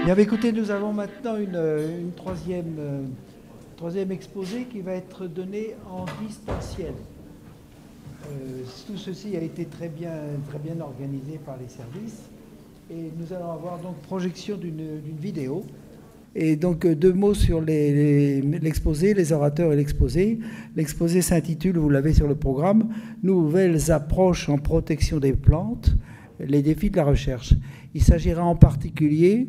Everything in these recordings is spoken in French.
Bien, écoutez, nous avons maintenant une troisième exposé qui va être donné en distanciel. Tout ceci a été très bien organisé par les services et nous allons avoir donc projection d'une vidéo. Et donc deux mots sur l'exposé, les orateurs et l'exposé. L'exposé s'intitule, vous l'avez sur le programme, Nouvelles approches en protection des plantes, les défis de la recherche. Il s'agira en particulier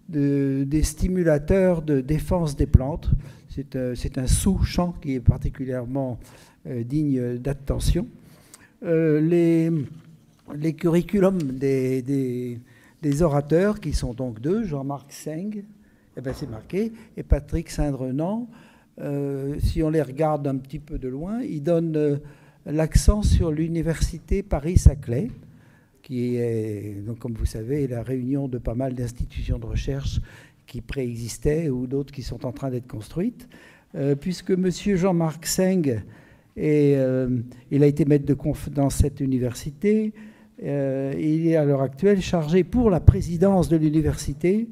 des stimulateurs de défense des plantes. C'est un sous-champ qui est particulièrement digne d'attention. Les curriculums des orateurs, qui sont donc deux, Jean-Marc Seng, eh ben c'est marqué, et Patrick Saint-Drenant, si on les regarde un petit peu de loin, ils donnent l'accent sur l'université Paris-Saclay, qui est, donc, comme vous savez, la réunion de pas mal d'institutions de recherche qui préexistaient ou d'autres qui sont en train d'être construites, puisque M. Jean-Marc Seng, il a été maître de conf dans cette université, il est à l'heure actuelle chargé pour la présidence de l'université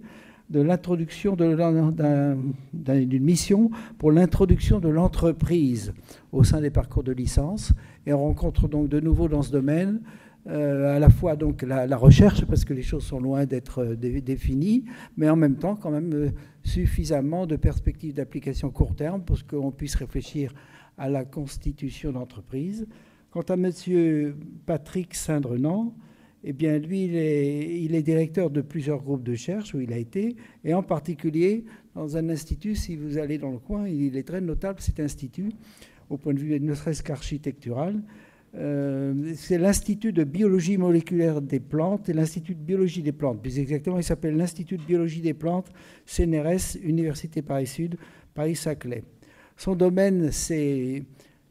de l'introduction d'une mission pour l'introduction de l'entreprise au sein des parcours de licence. Et on rencontre donc de nouveau dans ce domaine à la fois donc la recherche, parce que les choses sont loin d'être définies, mais en même temps quand même suffisamment de perspectives d'application court terme pour qu'on puisse réfléchir à la constitution d'entreprise. Quant à M. Patrick Saint-Drenant, eh bien, lui, il est directeur de plusieurs groupes de recherche où il a été, et en particulier dans un institut, si vous allez dans le coin, il est très notable cet institut, au point de vue ne serait-ce qu'architectural. C'est l'Institut de biologie moléculaire des plantes et l'Institut de biologie des plantes. Plus exactement, il s'appelle l'Institut de biologie des plantes, CNRS, Université Paris-Sud, Paris-Saclay. Son domaine, c'est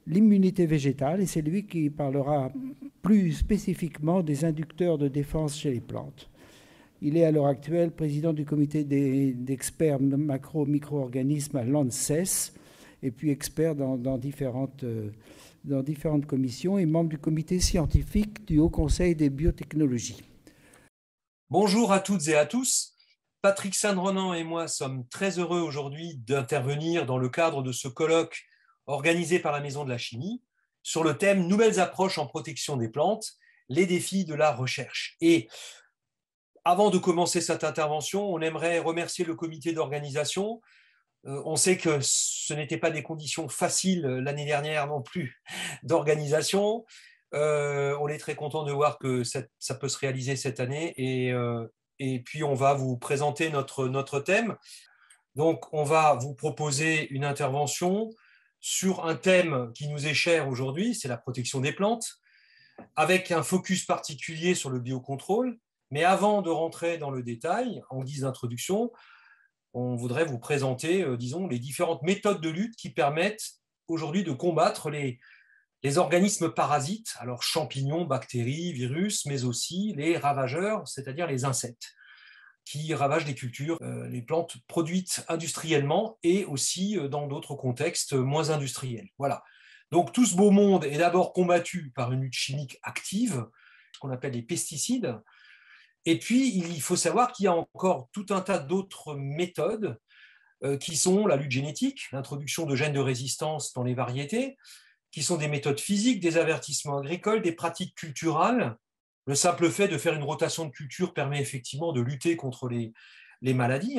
l'immunité végétale, et c'est lui qui parlera plus spécifiquement des inducteurs de défense chez les plantes. Il est à l'heure actuelle président du comité d'experts macro-micro-organismes à l'ANSES, et puis expert dans différentes commissions et membre du comité scientifique du Haut Conseil des biotechnologies. Bonjour à toutes et à tous. Patrick Saint-Drenant et moi sommes très heureux aujourd'hui d'intervenir dans le cadre de ce colloque organisé par la Maison de la Chimie sur le thème Nouvelles approches en protection des plantes, les défis de la recherche. Et avant de commencer cette intervention, on aimerait remercier le comité d'organisation. On sait que ce n'était pas des conditions faciles l'année dernière non plus d'organisation. On est très content de voir que ça peut se réaliser cette année et puis on va vous présenter notre thème. Donc on va vous proposer une intervention sur un thème qui nous est cher aujourd'hui, c'est la protection des plantes, avec un focus particulier sur le biocontrôle. Mais avant de rentrer dans le détail, en guise d'introduction, on voudrait vous présenter, disons, les différentes méthodes de lutte qui permettent aujourd'hui de combattre les organismes parasites, alors champignons, bactéries, virus, mais aussi les ravageurs, c'est-à-dire les insectes, qui ravagent les cultures, les plantes produites industriellement et aussi dans d'autres contextes moins industriels. Voilà. Donc tout ce beau monde est d'abord combattu par une lutte chimique active, ce qu'on appelle les pesticides. Et puis, il faut savoir qu'il y a encore tout un tas d'autres méthodes qui sont la lutte génétique, l'introduction de gènes de résistance dans les variétés, qui sont des méthodes physiques, des avertissements agricoles, des pratiques culturales. Le simple fait de faire une rotation de culture permet effectivement de lutter contre les maladies.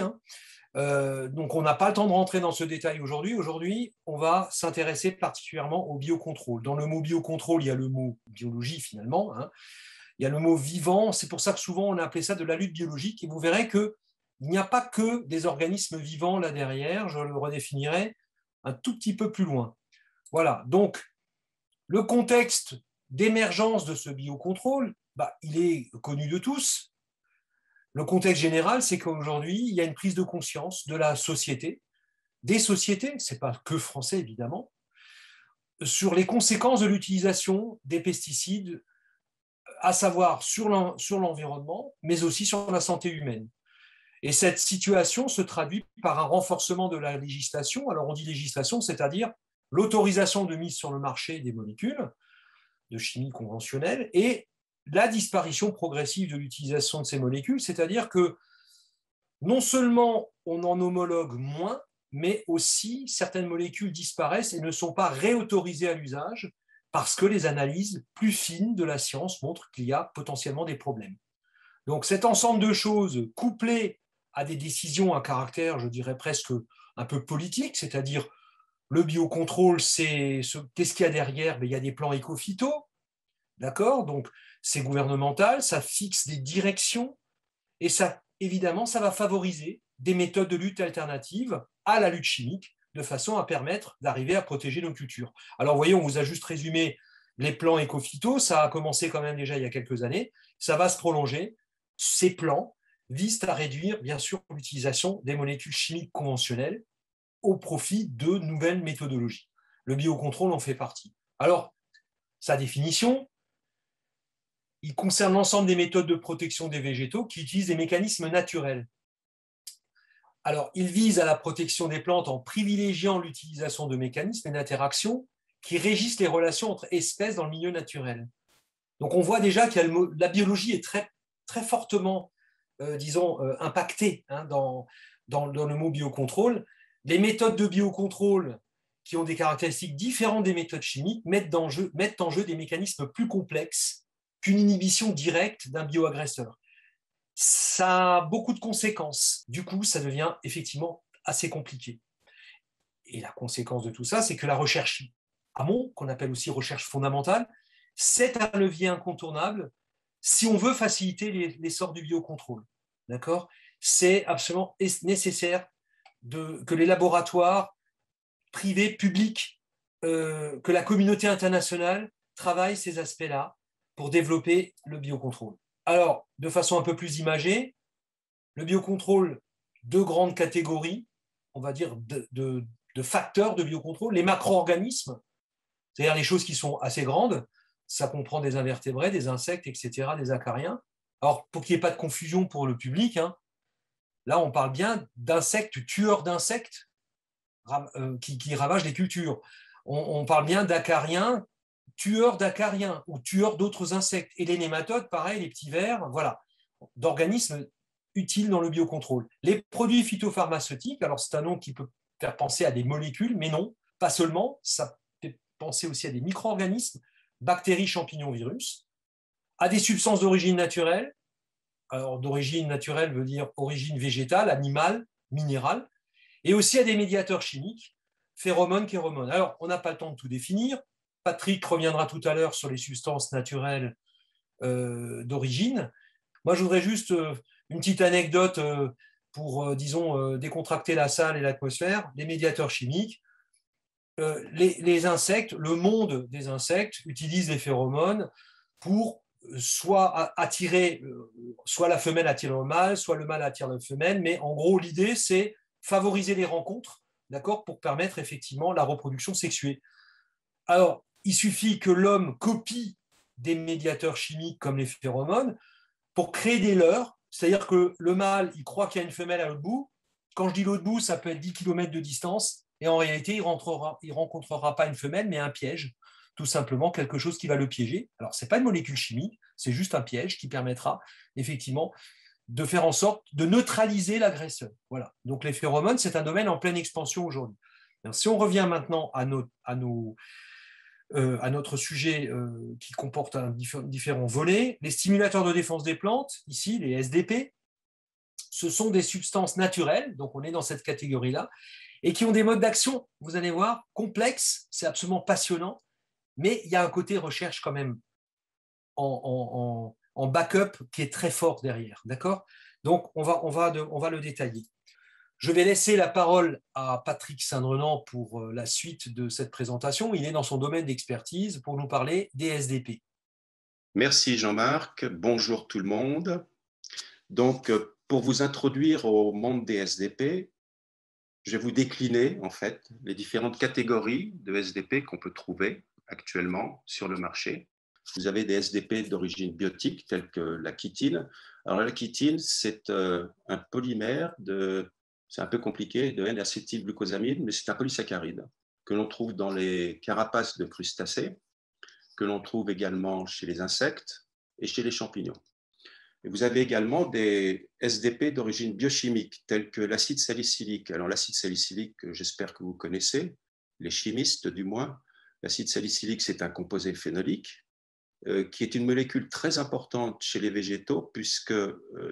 Donc, on n'a pas le temps de rentrer dans ce détail aujourd'hui. Aujourd'hui, on va s'intéresser particulièrement au biocontrôle. Dans le mot biocontrôle, il y a le mot biologie finalement. Il y a le mot vivant. C'est pour ça que souvent on a appelé ça de la lutte biologique. Et vous verrez qu'il n'y a pas que des organismes vivants là derrière. Je le redéfinirai un tout petit peu plus loin. Voilà, donc le contexte d'émergence de ce biocontrôle, il est connu de tous. Le contexte général, c'est qu'aujourd'hui, il y a une prise de conscience de la société, des sociétés, ce n'est pas que français évidemment, sur les conséquences de l'utilisation des pesticides, à savoir sur l'environnement, mais aussi sur la santé humaine. Et cette situation se traduit par un renforcement de la législation. Alors on dit législation, c'est-à-dire l'autorisation de mise sur le marché des molécules de chimie conventionnelle et la disparition progressive de l'utilisation de ces molécules, c'est-à-dire que non seulement on en homologue moins, mais aussi certaines molécules disparaissent et ne sont pas réautorisées à l'usage parce que les analyses plus fines de la science montrent qu'il y a potentiellement des problèmes. Donc cet ensemble de choses couplées à des décisions à caractère, je dirais presque un peu politique, c'est-à-dire le biocontrôle, qu'est-ce qu'il y a derrière? Il y a des plans éco-phyto, d'accord? Donc c'est gouvernemental, ça fixe des directions et ça, évidemment, ça va favoriser des méthodes de lutte alternatives à la lutte chimique de façon à permettre d'arriver à protéger nos cultures. Alors, vous voyez, on vous a juste résumé les plans éco-phyto, ça a commencé quand même déjà il y a quelques années, ça va se prolonger. Ces plans visent à réduire, bien sûr, l'utilisation des molécules chimiques conventionnelles au profit de nouvelles méthodologies. Le biocontrôle en fait partie. Alors, sa définition, il concerne l'ensemble des méthodes de protection des végétaux qui utilisent des mécanismes naturels. Alors, il vise à la protection des plantes en privilégiant l'utilisation de mécanismes et d'interactions qui régissent les relations entre espèces dans le milieu naturel. Donc, on voit déjà que la biologie est très, très fortement, disons, impactée dans le mot biocontrôle. Les méthodes de biocontrôle qui ont des caractéristiques différentes des méthodes chimiques mettent en jeu des mécanismes plus complexes qu'une inhibition directe d'un bioagresseur. Ça a beaucoup de conséquences. Du coup, ça devient effectivement assez compliqué. Et la conséquence de tout ça, c'est que la recherche amont, qu'on appelle aussi recherche fondamentale, c'est un levier incontournable si on veut faciliter l'essor du biocontrôle. D'accord? C'est absolument nécessaire que les laboratoires privés, publics, que la communauté internationale travaille ces aspects-là pour développer le biocontrôle. Alors, de façon un peu plus imagée, le biocontrôle, deux grandes catégories, on va dire, de facteurs de biocontrôle. Les macro-organismes, c'est-à-dire les choses qui sont assez grandes, ça comprend des invertébrés, des insectes, etc., des acariens. Alors, pour qu'il n'y ait pas de confusion pour le public, là, on parle bien d'insectes tueurs d'insectes qui ravagent les cultures. On parle bien d'acariens tueurs d'acariens ou tueurs d'autres insectes. Et les nématodes, pareil, les petits vers, voilà, d'organismes utiles dans le biocontrôle. Les produits phytopharmaceutiques, alors c'est un nom qui peut faire penser à des molécules, mais non, pas seulement, ça fait penser aussi à des micro-organismes, bactéries, champignons, virus, à des substances d'origine naturelle. Alors d'origine naturelle veut dire origine végétale, animale, minérale, et aussi à des médiateurs chimiques, phéromones, chéromones. Alors, on n'a pas le temps de tout définir. Patrick reviendra tout à l'heure sur les substances naturelles d'origine. Moi, je voudrais juste une petite anecdote pour, disons, décontracter la salle et l'atmosphère. Les médiateurs chimiques, les insectes, le monde des insectes utilise les phéromones pour soit attirer, soit la femelle attire le mâle, soit le mâle attire la femelle, mais en gros, l'idée, c'est favoriser les rencontres, d'accord, pour permettre effectivement la reproduction sexuée. Alors, il suffit que l'homme copie des médiateurs chimiques comme les phéromones pour créer des leurres, c'est-à-dire que le mâle, il croit qu'il y a une femelle à l'autre bout. Quand je dis l'autre bout, ça peut être 10 km de distance, et en réalité, il ne rencontrera pas une femelle, mais un piège, tout simplement quelque chose qui va le piéger. Alors, ce n'est pas une molécule chimique, c'est juste un piège qui permettra effectivement de faire en sorte de neutraliser l'agresseur. Voilà. Donc les phéromones, c'est un domaine en pleine expansion aujourd'hui. Si on revient maintenant à notre sujet qui comporte différents volets, les stimulateurs de défense des plantes, ici les SDP, ce sont des substances naturelles, donc on est dans cette catégorie-là, et qui ont des modes d'action, vous allez voir, complexes, c'est absolument passionnant, mais il y a un côté recherche quand même en backup qui est très fort derrière, d'accord? Donc, on va le détailler. Je vais laisser la parole à Patrick Saint-Drenant pour la suite de cette présentation. Il est dans son domaine d'expertise pour nous parler des SDP. Merci Jean-Marc, bonjour tout le monde. Donc, pour vous introduire au monde des SDP, je vais vous décliner en fait les différentes catégories de SDP qu'on peut trouver actuellement sur le marché. Vous avez des SDP d'origine biotique tels que la chitine. Alors la chitine, c'est un polymère c'est un peu compliqué, de N-acétylglucosamine, mais c'est un polysaccharide que l'on trouve dans les carapaces de crustacés, que l'on trouve également chez les insectes et chez les champignons. Et vous avez également des SDP d'origine biochimique, tels que l'acide salicylique. Alors l'acide salicylique, j'espère que vous connaissez, les chimistes du moins. L'acide salicylique, c'est un composé phénolique qui est une molécule très importante chez les végétaux, puisque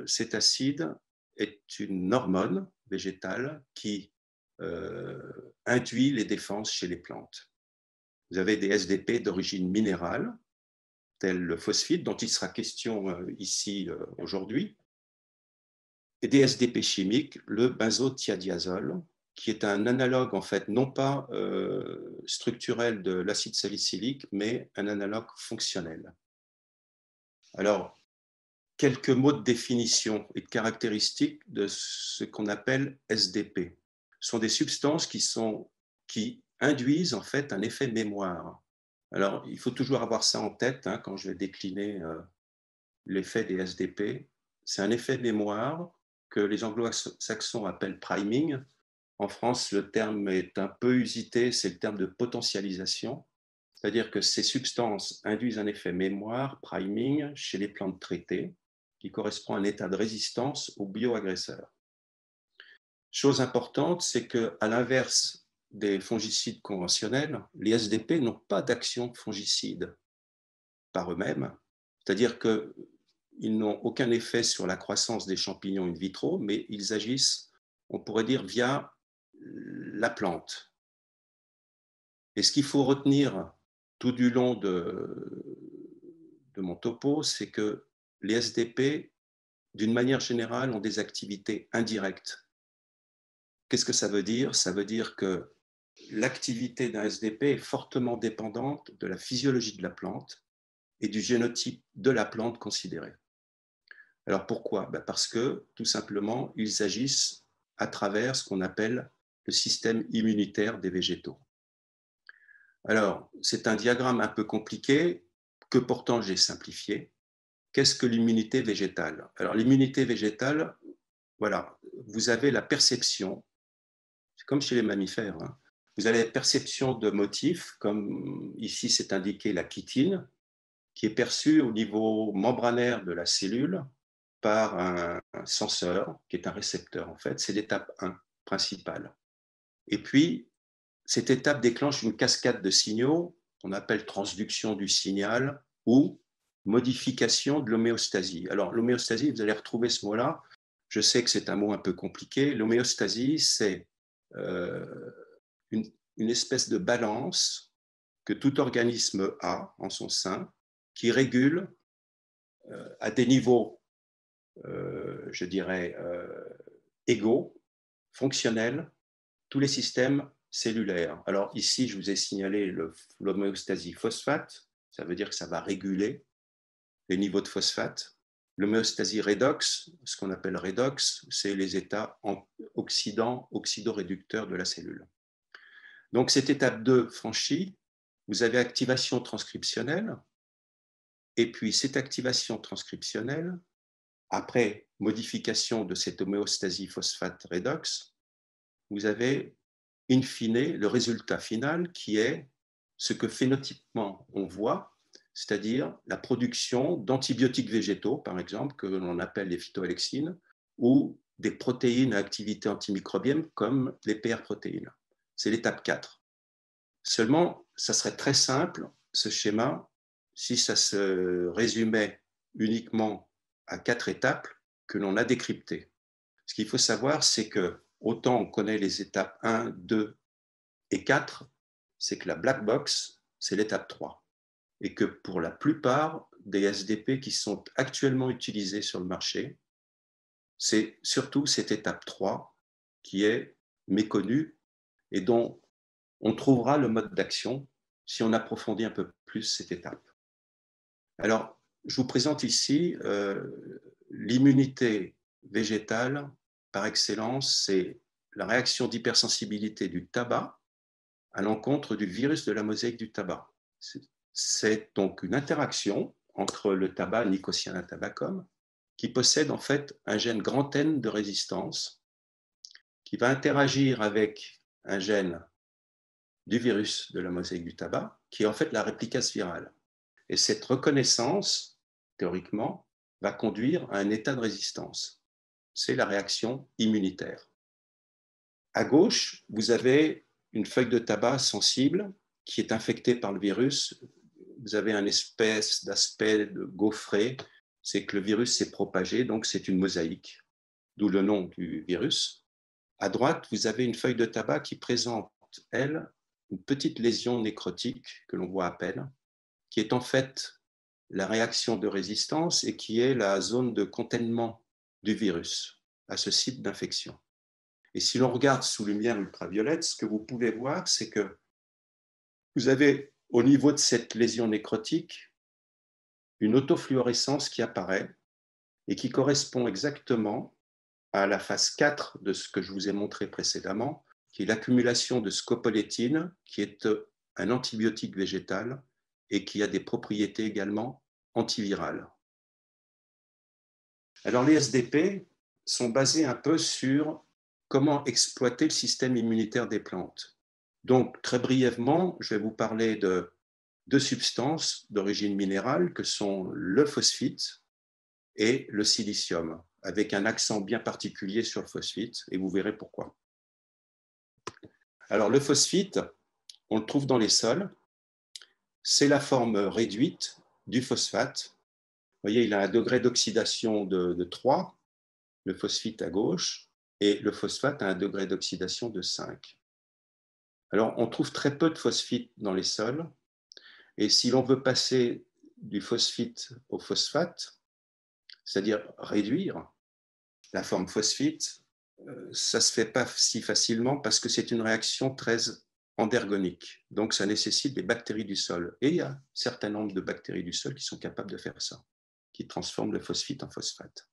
cet acide est une hormone végétale qui induit les défenses chez les plantes. Vous avez des SDP d'origine minérale, tel le phosphite, dont il sera question ici aujourd'hui, et des SDP chimiques, le benzothiadiazole, qui est un analogue, en fait, non pas structurel de l'acide salicylique, mais un analogue fonctionnel. Alors, quelques mots de définition et de caractéristiques de ce qu'on appelle SDP. Ce sont des substances qui induisent, en fait, un effet mémoire. Alors, il faut toujours avoir ça en tête quand je vais décliner l'effet des SDP. C'est un effet mémoire que les anglo-saxons appellent priming. En France, le terme est un peu usité, c'est le terme de potentialisation. C'est-à-dire que ces substances induisent un effet mémoire, priming, chez les plantes traitées, qui correspond à un état de résistance aux bioagresseurs. Chose importante, c'est qu'à l'inverse des fongicides conventionnels, les SDP n'ont pas d'action fongicide par eux-mêmes, c'est-à-dire qu'ils n'ont aucun effet sur la croissance des champignons in vitro, mais ils agissent, on pourrait dire, via la plante. Et ce qu'il faut retenir tout du long de mon topo, c'est que les SDP, d'une manière générale, ont des activités indirectes. Qu'est-ce que ça veut dire? Ça veut dire que l'activité d'un SDP est fortement dépendante de la physiologie de la plante et du génotype de la plante considérée. Alors pourquoi? Parce que, tout simplement, ils agissent à travers ce qu'on appelle le système immunitaire des végétaux. Alors, c'est un diagramme un peu compliqué, que pourtant j'ai simplifié. Qu'est-ce que l'immunité végétale? Alors, l'immunité végétale, voilà, vous avez la perception, c'est comme chez les mammifères, vous avez la perception de motifs, comme ici c'est indiqué la chitine, qui est perçue au niveau membranaire de la cellule par un senseur, qui est un récepteur en fait. C'est l'étape 1 principale. Et puis, cette étape déclenche une cascade de signaux qu'on appelle transduction du signal ou modification de l'homéostasie. Alors, l'homéostasie, vous allez retrouver ce mot-là. Je sais que c'est un mot un peu compliqué. L'homéostasie, c'est une espèce de balance que tout organisme a en son sein qui régule à des niveaux, je dirais, égaux, fonctionnels, tous les systèmes cellulaires. Alors ici, je vous ai signalé l'homéostasie phosphate, ça veut dire que ça va réguler les niveaux de phosphate. L'homéostasie redox, ce qu'on appelle redox, c'est les états oxydoréducteurs de la cellule. Donc cette étape 2 franchie, vous avez activation transcriptionnelle, et puis cette activation transcriptionnelle, après modification de cette homéostasie phosphate redox, vous avez in fine le résultat final qui est ce que phénotypiquement on voit, c'est-à-dire la production d'antibiotiques végétaux, par exemple, que l'on appelle les phytoalexines, ou des protéines à activité antimicrobienne comme les PR-protéines. C'est l'étape 4. Seulement, ça serait très simple, ce schéma, si ça se résumait uniquement à 4 étapes que l'on a décryptées. Ce qu'il faut savoir, c'est que autant on connaît les étapes 1, 2 et 4, c'est que la black box, c'est l'étape 3. Et que pour la plupart des SDP qui sont actuellement utilisés sur le marché, c'est surtout cette étape 3 qui est méconnue et dont on trouvera le mode d'action si on approfondit un peu plus cette étape. Alors, je vous présente ici l'immunité végétale par excellence, c'est la réaction d'hypersensibilité du tabac à l'encontre du virus de la mosaïque du tabac. C'est donc une interaction entre le tabac, Nicotiana tabacum, qui possède en fait un gène grand N de résistance, qui va interagir avec un gène du virus de la mosaïque du tabac, qui est en fait la réplicase virale. Et cette reconnaissance, théoriquement, va conduire à un état de résistance. C'est la réaction immunitaire. À gauche, vous avez une feuille de tabac sensible qui est infectée par le virus. Vous avez un espèce d'aspect de gaufré, c'est que le virus s'est propagé, donc c'est une mosaïque, d'où le nom du virus. À droite, vous avez une feuille de tabac qui présente, elle, une petite lésion nécrotique que l'on voit à peine, qui est en fait la réaction de résistance et qui est la zone de containement du virus à ce site d'infection. Et si l'on regarde sous lumière ultraviolette, ce que vous pouvez voir, c'est que vous avez au niveau de cette lésion nécrotique une autofluorescence qui apparaît et qui correspond exactement à la phase 4 de ce que je vous ai montré précédemment, qui est l'accumulation de scopolétine, qui est un antibiotique végétal et qui a des propriétés également antivirales. Alors les SDP sont basés un peu sur comment exploiter le système immunitaire des plantes. Donc très brièvement, je vais vous parler de deux substances d'origine minérale que sont le phosphite et le silicium, avec un accent bien particulier sur le phosphite, et vous verrez pourquoi. Alors le phosphite, on le trouve dans les sols, c'est la forme réduite du phosphate. Vous voyez, il a un degré d'oxydation de 3, le phosphite à gauche, et le phosphate a un degré d'oxydation de 5. Alors on trouve très peu de phosphite dans les sols, et si l'on veut passer du phosphite au phosphate, c'est-à-dire réduire la forme phosphite, ça ne se fait pas si facilement parce que c'est une réaction très endergonique. Donc, ça nécessite des bactéries du sol. Et il y a un certain nombre de bactéries du sol qui sont capables de faire ça, qui transforment le phosphite en phosphate.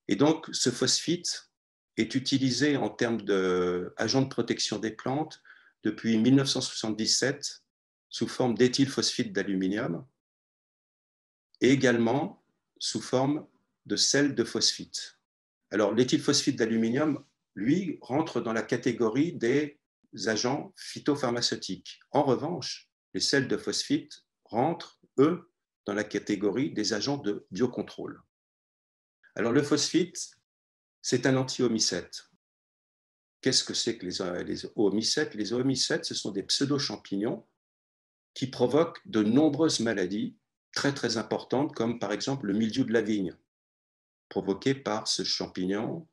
Et donc, ce phosphite est utilisé en termes d'agent de protection des plantes depuis 1977 sous forme d'éthylphosphite d'aluminium et également sous forme de sel de phosphite. Alors, l'éthylphosphite d'aluminium, lui, rentre dans la catégorie des agents phytopharmaceutiques. En revanche, les sels de phosphite rentrent, eux, dans la catégorie des agents de biocontrôle. Alors, le phosphite, c'est un anti-omycète. Qu'est-ce que c'est que les oomycètes? Les oomycètes, ce sont des pseudo-champignons qui provoquent de nombreuses maladies très, très importantes, comme par exemple le mildiou de la vigne, provoqué par ce champignon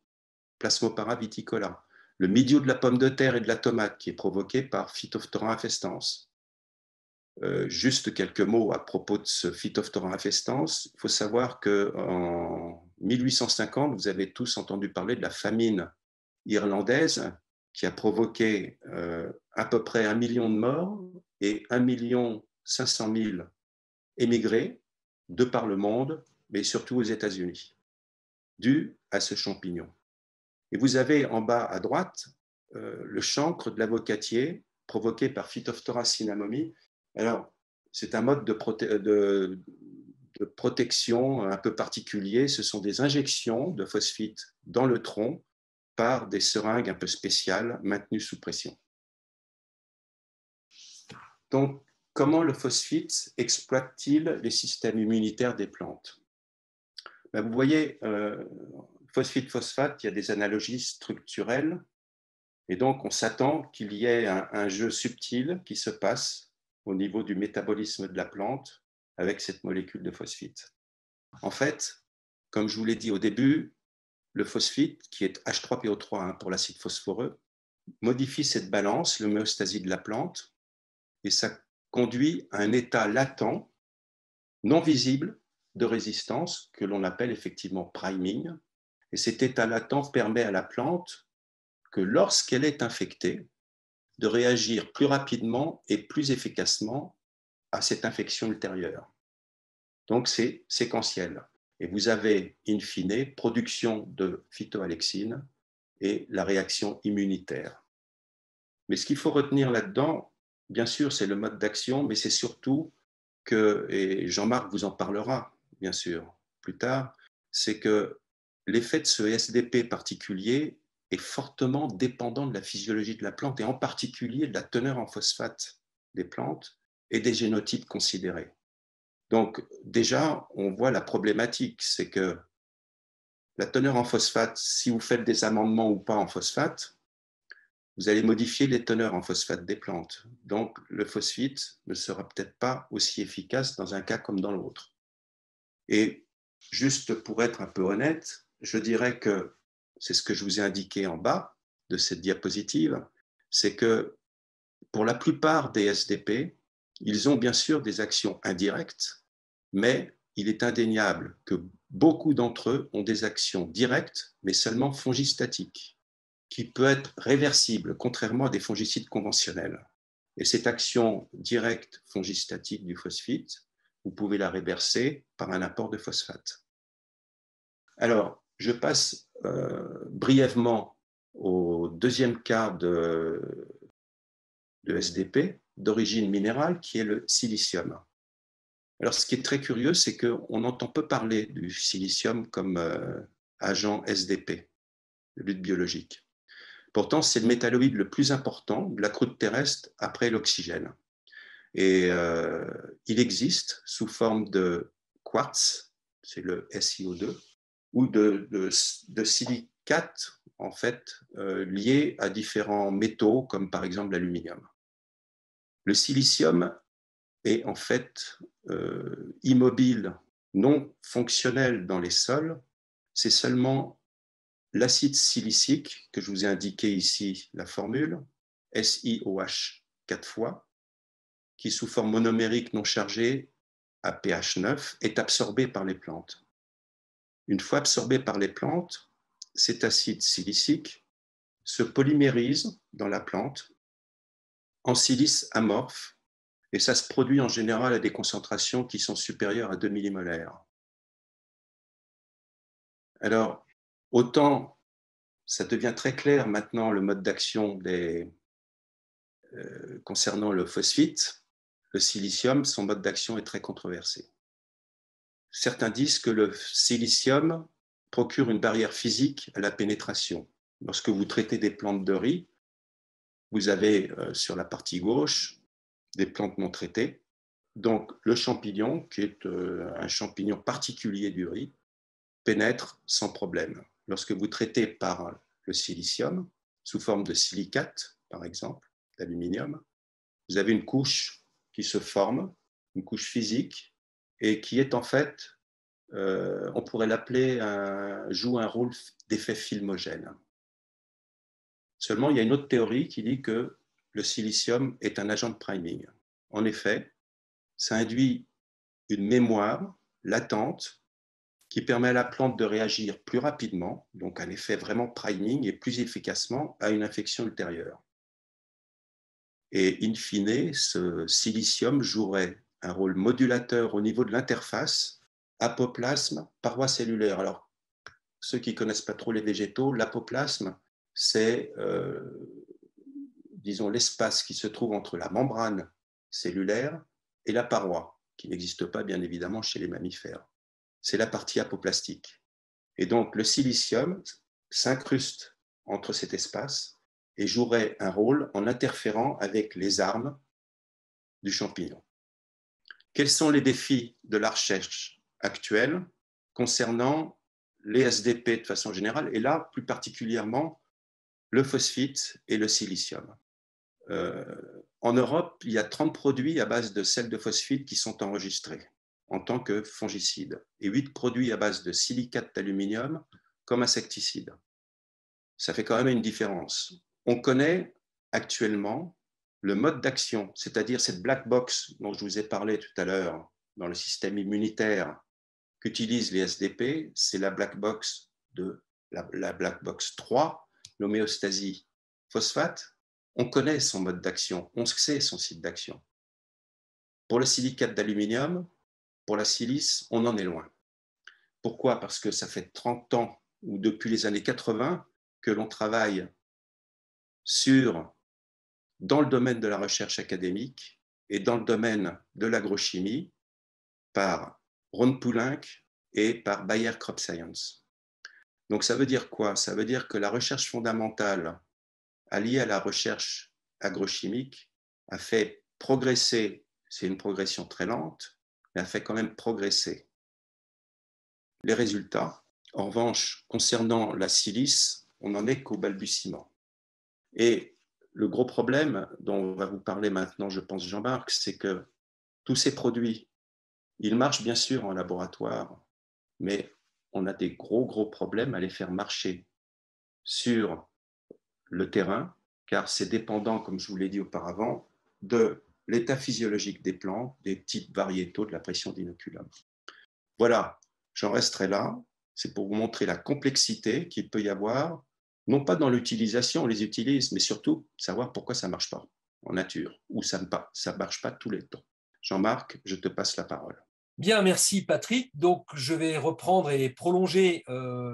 Plasmopara viticola. Le mildiou de la pomme de terre et de la tomate, qui est provoqué par Phytophthora infestans. Juste quelques mots à propos de ce Phytophthora infestans. Il faut savoir qu'en 1850, vous avez tous entendu parler de la famine irlandaise qui a provoqué à peu près 1 million de morts et 1,5 million émigrés de par le monde, mais surtout aux États-Unis, dû à ce champignon. Et vous avez en bas à droite le chancre de l'avocatier provoqué par Phytophthora cinnamomi. Alors, c'est un mode de protection un peu particulier. Ce sont des injections de phosphite dans le tronc par des seringues un peu spéciales maintenues sous pression. Donc, comment le phosphite exploite-t-il les systèmes immunitaires des plantes? Ben, vous voyez, phosphite-phosphate, il y a des analogies structurelles. Et donc, on s'attend qu'il y ait un jeu subtil qui se passe au niveau du métabolisme de la plante avec cette molécule de phosphite. En fait, comme je vous l'ai dit au début, le phosphite, qui est H3PO3 pour l'acide phosphoreux, modifie cette balance, l'homéostasie de la plante, et ça conduit à un état latent, non visible, de résistance, que l'on appelle effectivement priming. Et cet état latent permet à la plante que lorsqu'elle est infectée, de réagir plus rapidement et plus efficacement à cette infection ultérieure. Donc, c'est séquentiel. Et vous avez, in fine, production de phytoalexine et la réaction immunitaire. Mais ce qu'il faut retenir là-dedans, bien sûr, c'est le mode d'action, mais c'est surtout que, et Jean-Marc vous en parlera, bien sûr, plus tard, c'est que l'effet de ce SDP particulier est fortement dépendant de la physiologie de la plante et en particulier de la teneur en phosphate des plantes et des génotypes considérés. Donc déjà, on voit la problématique, c'est que la teneur en phosphate, si vous faites des amendements ou pas en phosphate, vous allez modifier les teneurs en phosphate des plantes. Donc le phosphite ne sera peut-être pas aussi efficace dans un cas comme dans l'autre. Et juste pour être un peu honnête, je dirais que c'est ce que je vous ai indiqué en bas de cette diapositive, c'est que pour la plupart des SDP, ils ont bien sûr des actions indirectes, mais il est indéniable que beaucoup d'entre eux ont des actions directes, mais seulement fongistatiques, qui peut être réversible, contrairement à des fongicides conventionnels. Et cette action directe fongistatique du phosphite, vous pouvez la réverser par un apport de phosphate. Alors, je passe brièvement au deuxième cas de SDP d'origine minérale, qui est le silicium. Alors, ce qui est très curieux, c'est qu'on entend peu parler du silicium comme agent SDP, de lutte biologique. Pourtant, c'est le métalloïde le plus important de la croûte terrestre après l'oxygène. Et il existe sous forme de quartz, c'est le SiO2, ou de silicate, en fait, liés à différents métaux, comme par exemple l'aluminium. Le silicium est en fait immobile, non fonctionnel dans les sols. C'est seulement l'acide silicique, que je vous ai indiqué ici la formule, SiOH 4 fois, qui sous forme monomérique non chargée à pH 9 est absorbé par les plantes. Une fois absorbé par les plantes, cet acide silicique se polymérise dans la plante en silice amorphe, et ça se produit en général à des concentrations qui sont supérieures à 2 millimolaires. Alors, autant ça devient très clair maintenant le mode d'action concernant le phosphite, le silicium, son mode d'action est très controversé. Certains disent que le silicium procure une barrière physique à la pénétration. Lorsque vous traitez des plantes de riz, vous avez sur la partie gauche des plantes non traitées. Donc le champignon, qui est un champignon particulier du riz, pénètre sans problème. Lorsque vous traitez par le silicium, sous forme de silicate, par exemple, d'aluminium, vous avez une couche qui se forme, une couche physique, et qui est en fait, on pourrait l'appeler, joue un rôle d'effet filmogène. Seulement, il y a une autre théorie qui dit que le silicium est un agent de priming. En effet, ça induit une mémoire latente qui permet à la plante de réagir plus rapidement, donc un effet vraiment priming, et plus efficacement à une infection ultérieure. Et in fine, ce silicium jouerait un rôle modulateur au niveau de l'interface apoplasme, paroi cellulaire. Alors, ceux qui ne connaissent pas trop les végétaux, l'apoplasme, c'est, disons, l'espace qui se trouve entre la membrane cellulaire et la paroi, qui n'existe pas, bien évidemment, chez les mammifères. C'est la partie apoplastique. Et donc, le silicium s'incruste entre cet espace et jouerait un rôle en interférant avec les armes du champignon. Quels sont les défis de la recherche actuelle concernant les SDP de façon générale, et là, plus particulièrement, le phosphite et le silicium? En Europe, il y a 30 produits à base de sel de phosphite qui sont enregistrés en tant que fongicides et 8 produits à base de silicate d'aluminium comme insecticides. Ça fait quand même une différence. On connaît actuellement le mode d'action, c'est-à-dire cette black box dont je vous ai parlé tout à l'heure dans le système immunitaire qu'utilisent les SDP, c'est la black box de la black box 3, l'homéostasie phosphate. On connaît son mode d'action, on sait son site d'action. Pour le silicate d'aluminium, pour la silice, on en est loin. Pourquoi? Parce que ça fait 30 ans, ou depuis les années 80, que l'on travaille dans le domaine de la recherche académique et dans le domaine de l'agrochimie par Ron Poulenc et par Bayer Crop Science. Donc ça veut dire quoi? Ça veut dire que la recherche fondamentale alliée à la recherche agrochimique a fait progresser, c'est une progression très lente, mais a fait quand même progresser les résultats. En revanche, concernant la silice, on n'en est qu'au balbutiement. Et le gros problème dont on va vous parler maintenant, je pense, Jean-Marc, c'est que tous ces produits, ils marchent bien sûr en laboratoire, mais on a des gros problèmes à les faire marcher sur le terrain, car c'est dépendant, comme je vous l'ai dit auparavant, de l'état physiologique des plantes, des types variétaux, de la pression d'inoculum. Voilà, j'en resterai là. C'est pour vous montrer la complexité qu'il peut y avoir, non pas dans l'utilisation, on les utilise, mais surtout savoir pourquoi ça ne marche pas en nature, ou ça ne marche pas tous les temps. Jean-Marc, je te passe la parole. Bien, merci Patrick. Donc, je vais reprendre et prolonger,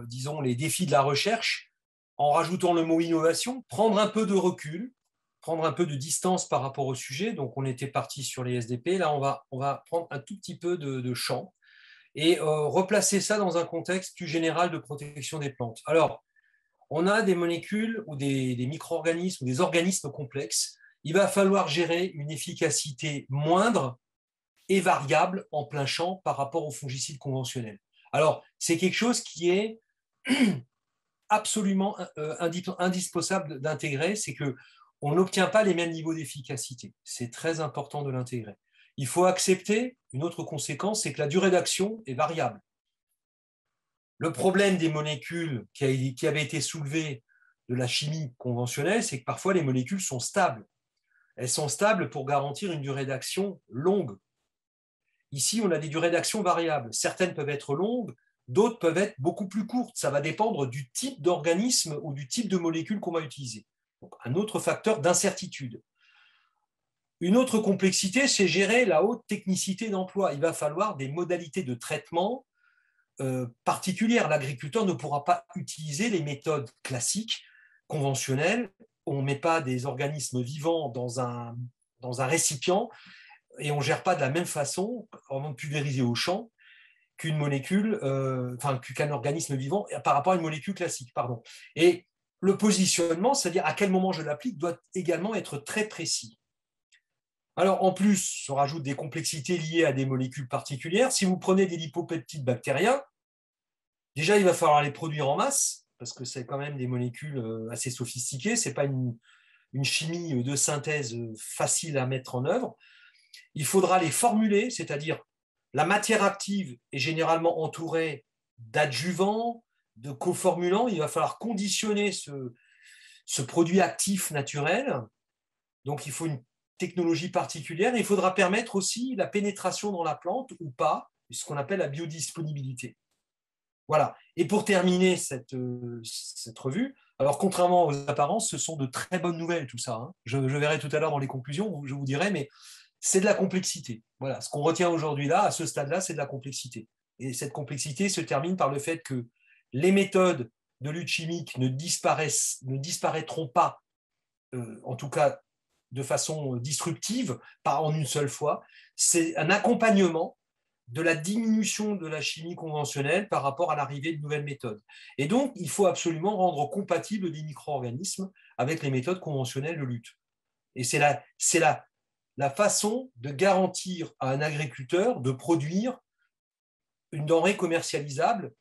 disons, les défis de la recherche en rajoutant le mot innovation, prendre un peu de recul, prendre un peu de distance par rapport au sujet. Donc, on était parti sur les SDP. Là, on va prendre un tout petit peu de champ et replacer ça dans un contexte plus général de protection des plantes. Alors, on a des molécules ou des micro-organismes ou des organismes complexes. Il va falloir gérer une efficacité moindre et variable en plein champ par rapport aux fongicides conventionnels. Alors, c'est quelque chose qui est absolument indispensable d'intégrer, c'est qu'on n'obtient pas les mêmes niveaux d'efficacité. C'est très important de l'intégrer. Il faut accepter, une autre conséquence, c'est que la durée d'action est variable. Le problème des molécules qui avait été soulevé de la chimie conventionnelle, c'est que parfois les molécules sont stables. Elles sont stables pour garantir une durée d'action longue. Ici, on a des durées d'action variables. Certaines peuvent être longues, d'autres peuvent être beaucoup plus courtes. Ça va dépendre du type d'organisme ou du type de molécule qu'on va utiliser. Donc, un autre facteur d'incertitude. Une autre complexité, c'est gérer la haute technicité d'emploi. Il va falloir des modalités de traitement particulières. L'agriculteur ne pourra pas utiliser les méthodes classiques, conventionnelles. On ne met pas des organismes vivants dans un récipient et on ne gère pas de la même façon, en pulvérisé au champ, qu'une molécule, qu'un organisme vivant par rapport à une molécule classique. Pardon. Et le positionnement, c'est-à-dire à quel moment je l'applique, doit également être très précis. Alors, en plus, on rajoute des complexités liées à des molécules particulières. Si vous prenez des lipopeptides bactériens, déjà, il va falloir les produire en masse, parce que c'est quand même des molécules assez sophistiquées. Ce n'est pas une chimie de synthèse facile à mettre en œuvre. Il faudra les formuler, c'est-à-dire la matière active est généralement entourée d'adjuvants, de coformulants. Il va falloir conditionner ce produit actif naturel. Donc, il faut une technologie particulière. Il faudra permettre aussi la pénétration dans la plante ou pas, ce qu'on appelle la biodisponibilité. Voilà. Et pour terminer cette revue, alors contrairement aux apparences, ce sont de très bonnes nouvelles tout ça. Hein. Je verrai tout à l'heure dans les conclusions, je vous dirai, mais c'est de la complexité. Voilà. Ce qu'on retient aujourd'hui là, à ce stade-là, c'est de la complexité. Et cette complexité se termine par le fait que les méthodes de lutte chimique ne disparaîtront pas, en tout cas de façon disruptive, pas en une seule fois. C'est un accompagnement de la diminution de la chimie conventionnelle par rapport à l'arrivée de nouvelles méthodes. Et donc, il faut absolument rendre compatibles des micro-organismes avec les méthodes conventionnelles de lutte. Et c'est la façon de garantir à un agriculteur de produire une denrée commercialisable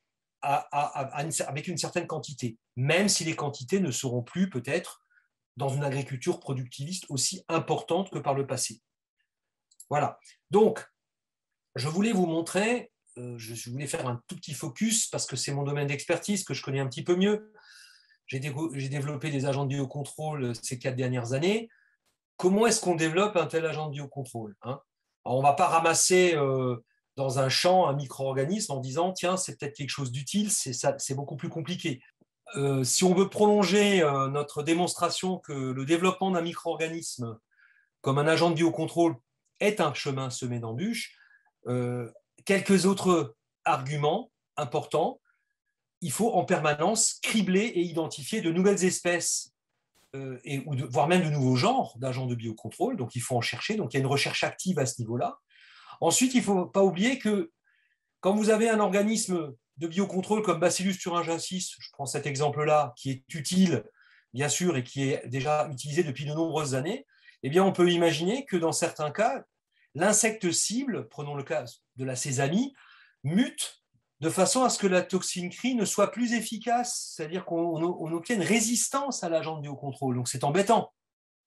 avec une certaine quantité, même si les quantités ne seront plus peut-être dans une agriculture productiviste aussi importante que par le passé. Voilà. Donc, je voulais vous montrer, je voulais faire un tout petit focus parce que c'est mon domaine d'expertise que je connais un petit peu mieux. J'ai développé des agents de biocontrôle ces 4 dernières années. Comment est-ce qu'on développe un tel agent de biocontrôle, hein? Alors, on ne va pas ramasser dans un champ un micro-organisme en disant tiens, c'est peut-être quelque chose d'utile, c'est beaucoup plus compliqué. Si on veut prolonger notre démonstration que le développement d'un micro-organisme comme un agent de biocontrôle est un chemin semé d'embûches, quelques autres arguments importants. Il faut en permanence cribler et identifier de nouvelles espèces, voire même de nouveaux genres d'agents de biocontrôle. Donc, il faut en chercher. Donc, il y a une recherche active à ce niveau-là. Ensuite, il ne faut pas oublier que quand vous avez un organisme de biocontrôle comme Bacillus thuringiensis, je prends cet exemple-là, qui est utile, bien sûr, et qui est déjà utilisé depuis de nombreuses années, eh bien, on peut imaginer que dans certains cas, l'insecte cible, prenons le cas de la sésamie, mute de façon à ce que la toxine CRI ne soit plus efficace, c'est-à-dire qu'on obtienne résistance à l'agent de biocontrôle. Donc c'est embêtant,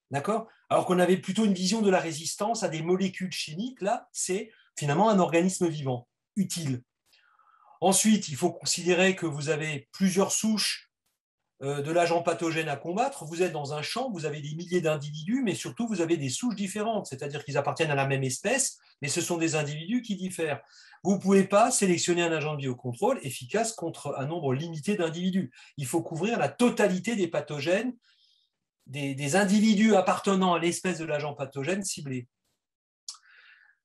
d'accord? Alors qu'on avait plutôt une vision de la résistance à des molécules chimiques, là, c'est finalement un organisme vivant, utile. Ensuite, il faut considérer que vous avez plusieurs souches de l'agent pathogène à combattre. Vous êtes dans un champ, vous avez des milliers d'individus, mais surtout, vous avez des souches différentes, c'est-à-dire qu'ils appartiennent à la même espèce, mais ce sont des individus qui diffèrent. Vous ne pouvez pas sélectionner un agent de biocontrôle efficace contre un nombre limité d'individus. Il faut couvrir la totalité des pathogènes, des individus appartenant à l'espèce de l'agent pathogène ciblé.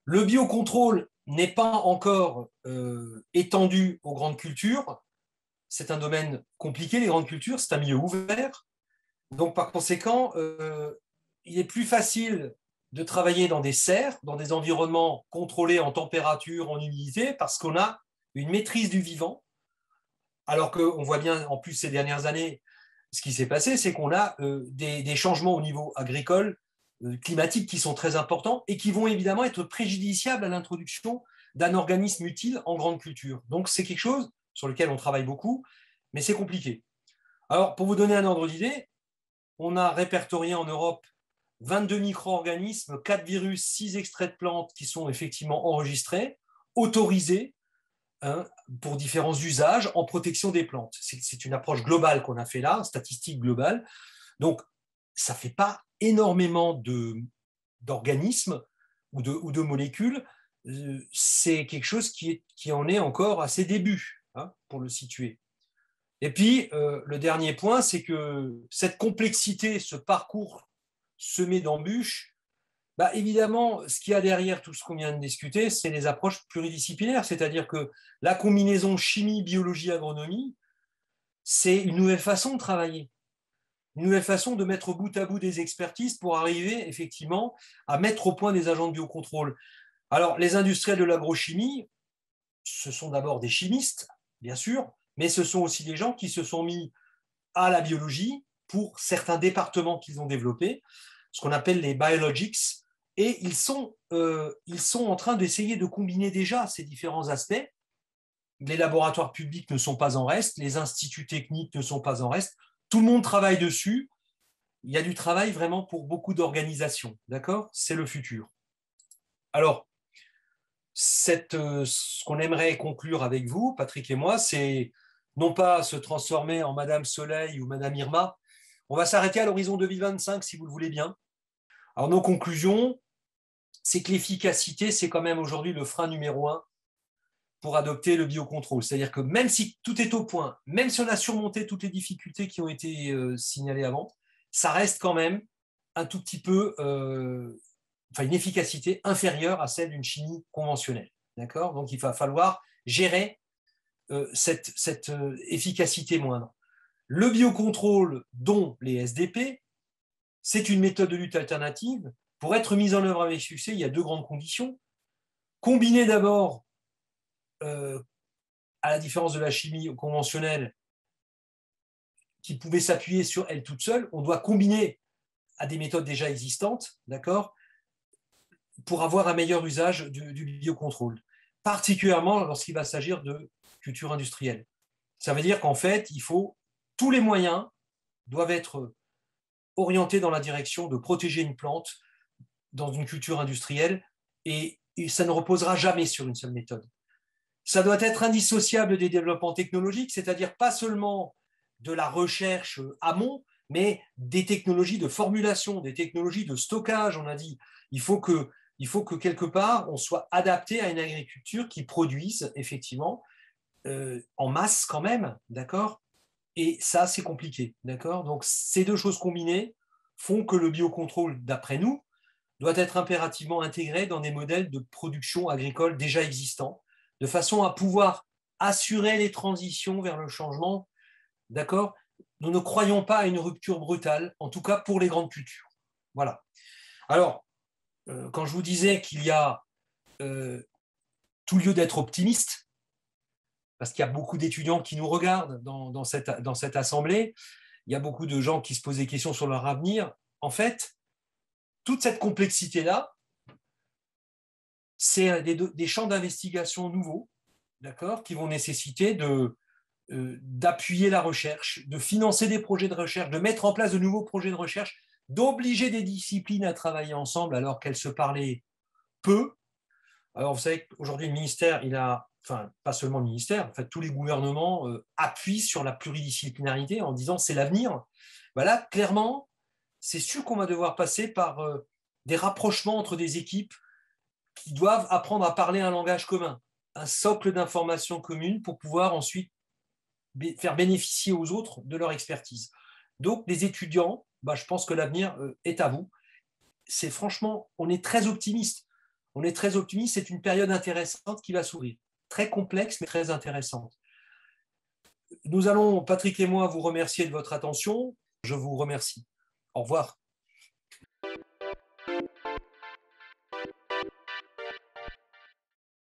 Le biocontrôle n'est pas encore étendu aux grandes cultures. C'est un domaine compliqué, les grandes cultures, c'est un milieu ouvert. Donc, par conséquent, il est plus facile de travailler dans des serres, dans des environnements contrôlés en température, en humidité, parce qu'on a une maîtrise du vivant. Alors qu'on voit bien, en plus, ces dernières années, ce qui s'est passé, c'est qu'on a des changements au niveau agricole, climatiques qui sont très importants et qui vont évidemment être préjudiciables à l'introduction d'un organisme utile en grande culture. Donc, c'est quelque chose sur lequel on travaille beaucoup, mais c'est compliqué. Alors, pour vous donner un ordre d'idée, on a répertorié en Europe 22 micro-organismes, 4 virus, 6 extraits de plantes qui sont effectivement enregistrés, autorisés pour différents usages en protection des plantes. C'est une approche globale qu'on a fait là, statistique globale. Donc, ça ne fait pas énormément d'organismes ou de molécules. C'est quelque chose qui en est encore à ses débuts, pour le situer. Et puis, le dernier point, c'est que cette complexité, ce parcours semé d'embûches, évidemment, ce qu'il y a derrière tout ce qu'on vient de discuter, c'est les approches pluridisciplinaires, c'est-à-dire que la combinaison chimie, biologie, agronomie, c'est une nouvelle façon de travailler, une nouvelle façon de mettre bout à bout des expertises pour arriver effectivement à mettre au point des agents de biocontrôle. Alors, les industriels de l'agrochimie, ce sont d'abord des chimistes, bien sûr, mais ce sont aussi des gens qui se sont mis à la biologie pour certains départements qu'ils ont développés, ce qu'on appelle les biologics, et ils sont en train d'essayer de combiner déjà ces différents aspects. Les laboratoires publics ne sont pas en reste, les instituts techniques ne sont pas en reste, tout le monde travaille dessus. Il y a du travail vraiment pour beaucoup d'organisations, d'accord? C'est le futur. Alors, ce qu'on aimerait conclure avec vous, Patrick et moi, c'est non pas se transformer en Madame Soleil ou Madame Irma. On va s'arrêter à l'horizon 2025, si vous le voulez bien. Alors, nos conclusions, c'est que l'efficacité, c'est quand même aujourd'hui le frein numéro 1 pour adopter le biocontrôle. C'est-à-dire que même si tout est au point, même si on a surmonté toutes les difficultés qui ont été signalées avant, ça reste quand même un tout petit peu, une efficacité inférieure à celle d'une chimie conventionnelle. D'accord ? Donc, il va falloir gérer cette efficacité moindre. Le biocontrôle, dont les SDP, c'est une méthode de lutte alternative. Pour être mise en œuvre avec succès, il y a 2 grandes conditions. Combiner d'abord, à la différence de la chimie conventionnelle, qui pouvait s'appuyer sur elle toute seule, on doit combiner à des méthodes déjà existantes, d'accord, pour avoir un meilleur usage du biocontrôle, particulièrement lorsqu'il va s'agir de culture industrielle. Ça veut dire qu'en fait, tous les moyens doivent être orientés dans la direction de protéger une plante dans une culture industrielle, et ça ne reposera jamais sur une seule méthode. Ça doit être indissociable des développements technologiques, c'est-à-dire pas seulement de la recherche amont, mais des technologies de formulation, des technologies de stockage. On a dit, il faut que quelque part, on soit adapté à une agriculture qui produise effectivement en masse quand même, d'accord ? Et ça, c'est compliqué, d'accord ? Donc, ces 2 choses combinées font que le biocontrôle, d'après nous, doit être impérativement intégré dans des modèles de production agricole déjà existants, de façon à pouvoir assurer les transitions vers le changement, d'accord ? Nous ne croyons pas à une rupture brutale, en tout cas pour les grandes cultures. Voilà. Alors, quand je vous disais qu'il y a tout lieu d'être optimiste, parce qu'il y a beaucoup d'étudiants qui nous regardent dans cette assemblée, il y a beaucoup de gens qui se posent des questions sur leur avenir. En fait, toute cette complexité-là, c'est des champs d'investigation nouveaux, d'accord, qui vont nécessiter d'appuyer la recherche, de financer des projets de recherche, de mettre en place de nouveaux projets de recherche, d'obliger des disciplines à travailler ensemble alors qu'elles se parlaient peu. Alors, vous savez qu'aujourd'hui, le ministère, enfin, pas seulement le ministère, en fait, tous les gouvernements appuient sur la pluridisciplinarité en disant c'est l'avenir. Là, clairement, c'est sûr qu'on va devoir passer par des rapprochements entre des équipes qui doivent apprendre à parler un langage commun, un socle d'informations communes pour pouvoir ensuite faire bénéficier aux autres de leur expertise. Donc, les étudiants, je pense que l'avenir est à vous. C'est franchement, on est très optimiste. On est très optimiste, c'est une période intéressante qui va s'ouvrir. Très complexe, mais très intéressante. Nous allons, Patrick et moi, vous remercier de votre attention. Je vous remercie. Au revoir.